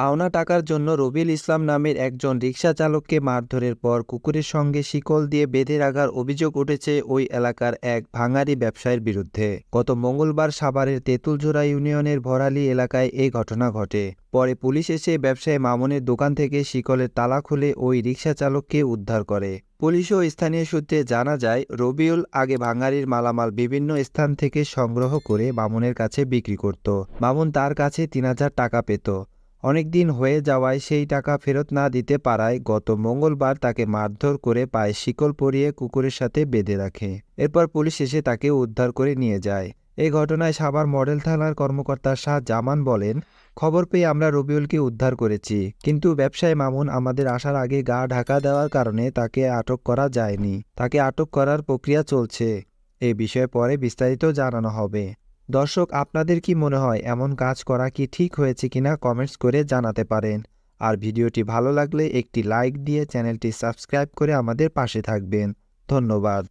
পাওনা টাকার জন্য রবিউল ইসলাম নামের একজন রিকশা চালককে মারধরের পর কুকুরের সঙ্গে শিকল দিয়ে বেঁধে রাখার অভিযোগ উঠেছে ওই এলাকার এক ভাঙারি ব্যবসায়ীর বিরুদ্ধে। গত মঙ্গলবার সাভারের তেঁতুলজোড়া ইউনিয়নের ভরালী এলাকায় এই ঘটনা ঘটে। পরে পুলিশ এসে ব্যবসায়ী মামুনের দোকান থেকে শিকলের তালা খুলে ওই রিকশা চালককে উদ্ধার করে। পুলিশ ও স্থানীয় সূত্রে জানা যায়, রবিউল আগে ভাঙারির মালামাল বিভিন্ন স্থান থেকে সংগ্রহ করে মামুনের কাছে বিক্রি করত। মামুন তার কাছে ৩,০০০ টাকা পেত। অনেকদিন হয়ে যাওয়ায় সেই টাকা ফেরত না দিতে পারায় গত মঙ্গলবার তাকে মারধর করে পায়ে শিকল পরিয়ে কুকুরের সাথে বেঁধে রাখে। এরপর পুলিশ এসে তাকে উদ্ধার করে নিয়ে যায়। এই ঘটনায় সাভার মডেল থানার কর্মকর্তা শাহ জামান বলেন, খবর পেয়ে আমরা রবিউলকে উদ্ধার করেছি, কিন্তু ব্যবসায়ী মামুন আমাদের আসার আগে গা ঢাকা দেওয়ার কারণে তাকে আটক করা যায়নি। তাকে আটক করার প্রক্রিয়া চলছে। এ বিষয়ে পরে বিস্তারিত জানানো হবে। দর্শক, আপনাদের কি মনে হয় এমন কাজ করা কি ঠিক হয়েছে কিনা কমেন্টস করে জানাতে পারেন। আর ভিডিওটি ভালো লাগলে একটি লাইক দিয়ে চ্যানেলটি সাবস্ক্রাইব করে আমাদের পাশে থাকবেন। ধন্যবাদ।